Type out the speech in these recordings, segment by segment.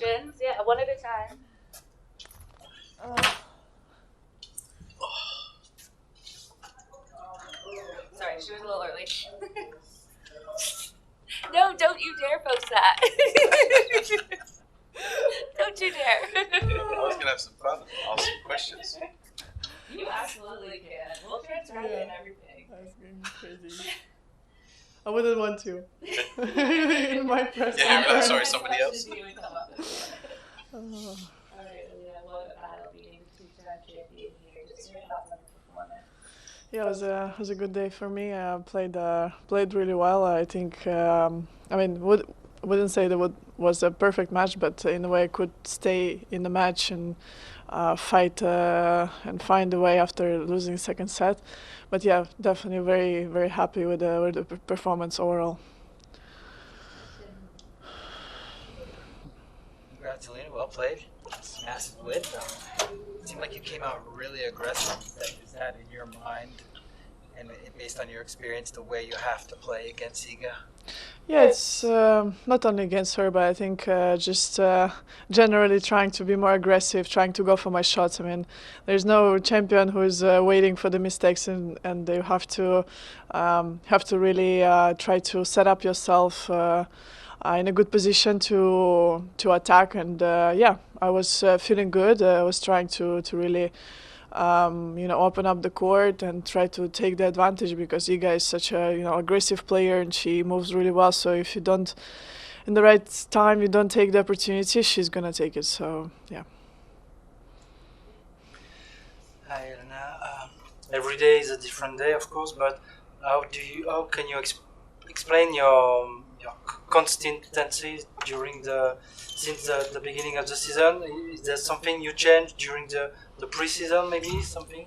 questions. Yeah, one at a time. Sorry, she was a little early. No, don't you dare post that. Don't you dare. I was going to have some fun and ask some questions. You absolutely can. We'll transcribe it and everything. That's getting crazy. I wouldn't want to. In my press Yeah, conference. sorry, somebody else. Alright, Elina, what about being the two-time champion here? Just your thoughts on the performance. Yeah, it was a good day for me. I played really well. I think wouldn't say that was a perfect match, but in a way I could stay in the match and fight and find a way after losing second set. But yeah, definitely very very happy with the performance overall. Congrats, Elina. Well played. Massive win. It seemed like you came out really aggressive. Is that in your mind, and based on your experience, the way you have to play against Iga? Yeah, it's not only against her, but I think just generally trying to be more aggressive, trying to go for my shots. I mean, there's no champion who's waiting for the mistakes, and you have to really try to set up yourself in a good position to attack. And yeah, I was feeling good. I was trying to really open up the court and try to take the advantage, because Iga is such a aggressive player and she moves really well. So if you don't, in the right time, you don't take the opportunity, she's gonna take it. So yeah. Hi, Elina. Every day is a different day, of course, but how can you explain your consistency since the beginning of the season? Is there something you changed during the preseason, maybe something?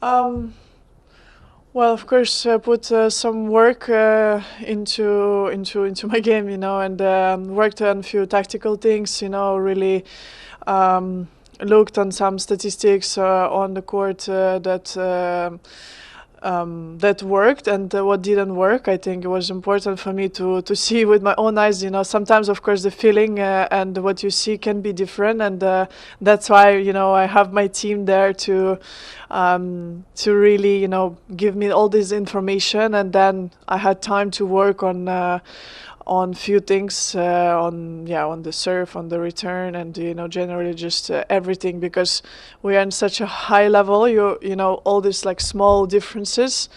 Well, of course, put some work into my game, and worked on a few tactical things, really looked on some statistics on the court that worked, and what didn't work. I think it was important for me to see with my own eyes. Sometimes, of course, the feeling and what you see can be different, and that's why I have my team there to really give me all this information, and then I had time to work on few things, on the serve, on the return, and generally just everything, because we are in such a high level. All these like small differences,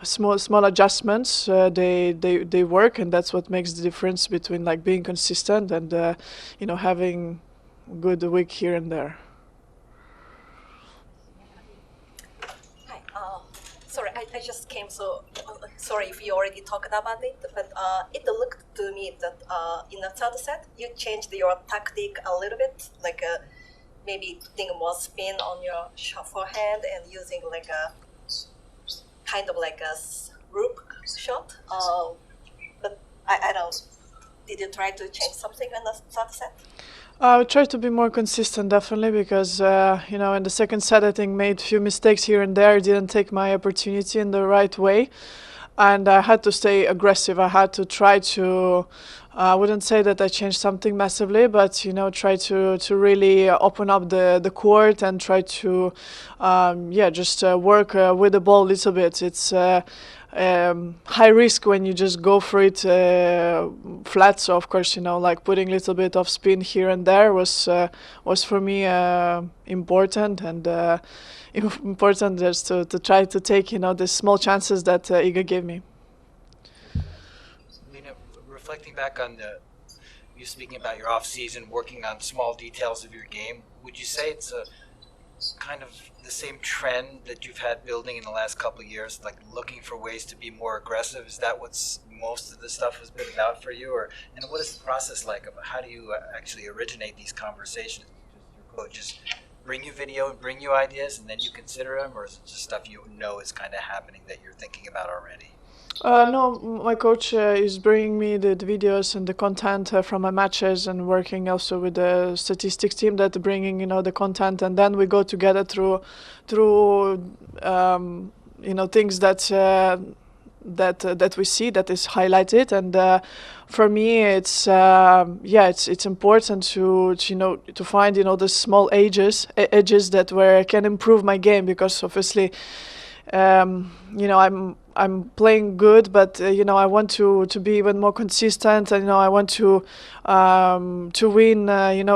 small adjustments, they work, and that's what makes the difference between like being consistent and having good week here and there. Sorry, I just came, so sorry if you already talked about it, but it looked to me that in the third set, you changed your tactic a little bit, like maybe putting more spin on your forehand and using like a kind of like a loop shot. But I don't, did you try to change something in the third set? I would try to be more consistent, definitely, because in the second set I think made a few mistakes here and there, didn't take my opportunity in the right way, and I had to stay aggressive. I had to try to, I wouldn't say that I changed something massively, but try to really open up the court and try to just work with the ball a little bit. It's high risk when you just go for it flat. So of course, like putting a little bit of spin here and there was for me important, and important just to try to take the small chances that Iga gave me. Reflecting back on you speaking about your off season, working on small details of your game, would you say it's a kind of the same trend that you've had building in the last couple of years, like looking for ways to be more aggressive? Is that what's most of the stuff has been about for you, and what is the process like? How do you actually originate these conversations? Does your coach just bring you video and bring you ideas, and then you consider them, or is it just stuff is kind of happening that you're thinking about already? No, my coach is bringing me the videos and the content from my matches, and working also with the statistics team that bringing the content, and then we go together through things that that we see, that is highlighted. And for me, it's important to find the small edges that where I can improve my game, because obviously I'm playing good, but I want to be even more consistent, and I want to win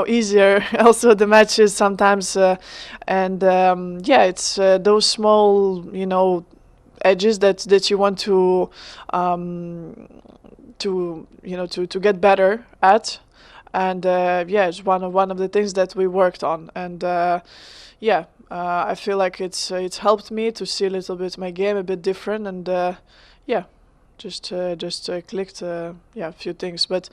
easier also the matches sometimes, it's those small edges that you want to get better at, and it's one of the things that we worked on, and I feel like it's helped me to see a little bit my game a bit different, and just clicked a few things. But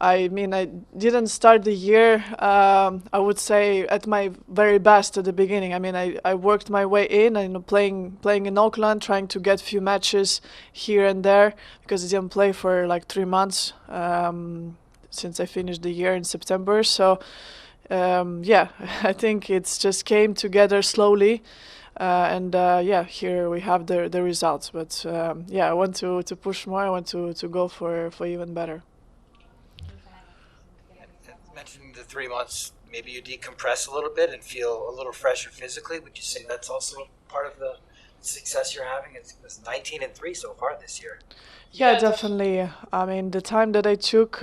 I mean, I didn't start the year, I would say, at my very best at the beginning. I mean, I worked my way in, and playing in Auckland, trying to get few matches here and there, because I didn't play for like 3 months since I finished the year in September. So I think it's just came together slowly, and here we have the results. But I want to push more. I want to go for even better. Mentioning the 3 months, maybe you decompress a little bit and feel a little fresher physically. Would you say that's also part of the success you're having? It's 19-3 so far this year. Yeah, definitely. I mean, the time that I took,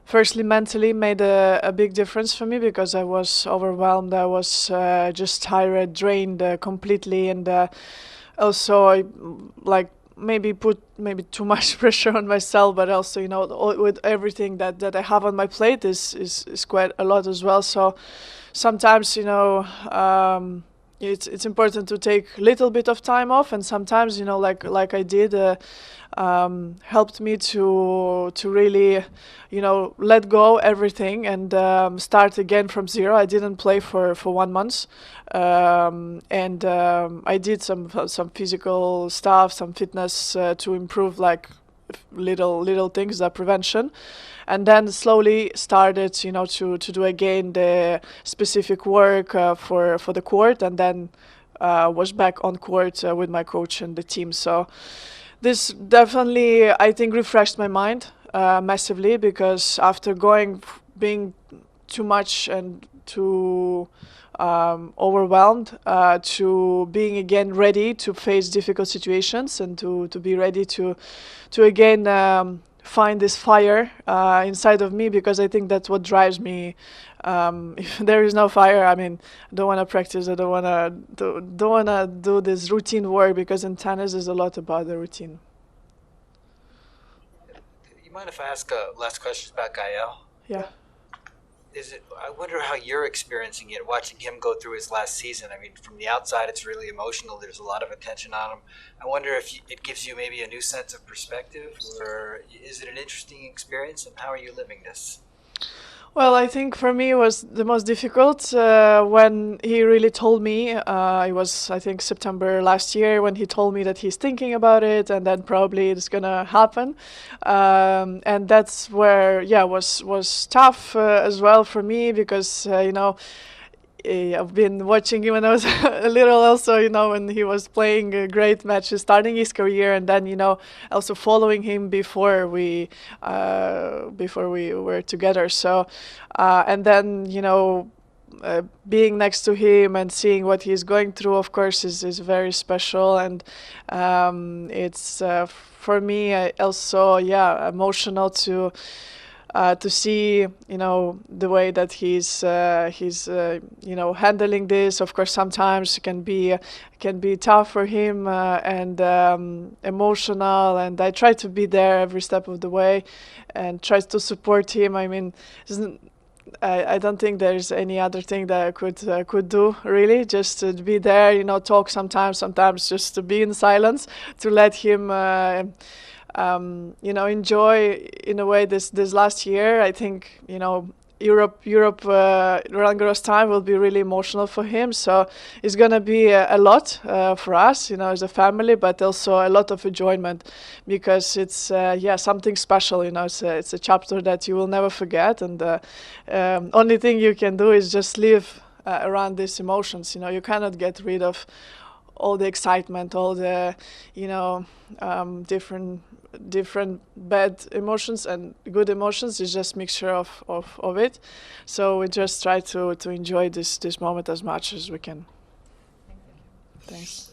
firstly mentally, made a big difference for me, because I was overwhelmed. I was just tired, drained completely, and also I maybe put too much pressure on myself, but also with everything that I have on my plate is quite a lot as well. So sometimes it's important to take a little bit of time off, and sometimes like I did helped me to really let go everything and start again from zero. I didn't play for 1 month, and I did some physical stuff, some fitness to improve little things, the prevention, and then slowly started to do again the specific work for the court, and then was back on court with my coach and the team. So this definitely, I think, refreshed my mind massively, because after being too much and too overwhelmed, to being again ready to face difficult situations, and to be ready to again find this fire inside of me, because I think that's what drives me. If there is no fire, I mean, I don't want to practice. I don't want to do this routine work, because in tennis is a lot about the routine. You mind if I ask last questions about Gael? Yeah. I wonder how you're experiencing it, watching him go through his last season. I mean, from the outside, it's really emotional. There's a lot of attention on him. I wonder if it gives you maybe a new sense of perspective, or is it an interesting experience, and how are you living this? Well, I think for me it was the most difficult when he really told me. It was, I think, September last year, when he told me that he's thinking about it, and then probably it's gonna happen. And that's where, was tough as well for me, because I've been watching him when I was a little, also, when he was playing great matches, starting his career, and then, also following him before we were together. So, and then, being next to him and seeing what he's going through, of course, is very special. And it's, for me, also, emotional to see, the way that he's handling this. Of course, sometimes it can be tough for him and emotional. And I try to be there every step of the way and try to support him. I mean, I don't think there's any other thing that I could do, really. Just to be there, talk sometimes just to be in silence, to let him enjoy in a way this last year. I think Europe Roland Garros time will be really emotional for him. So it's gonna be a lot for us, as a family, but also a lot of enjoyment, because it's something special. It's a chapter that you will never forget, and only thing you can do is just live around these emotions. You cannot get rid of all the excitement, all the different bad emotions and good emotions. It's just mixture of it. So we just try to enjoy this moment as much as we can. Thanks.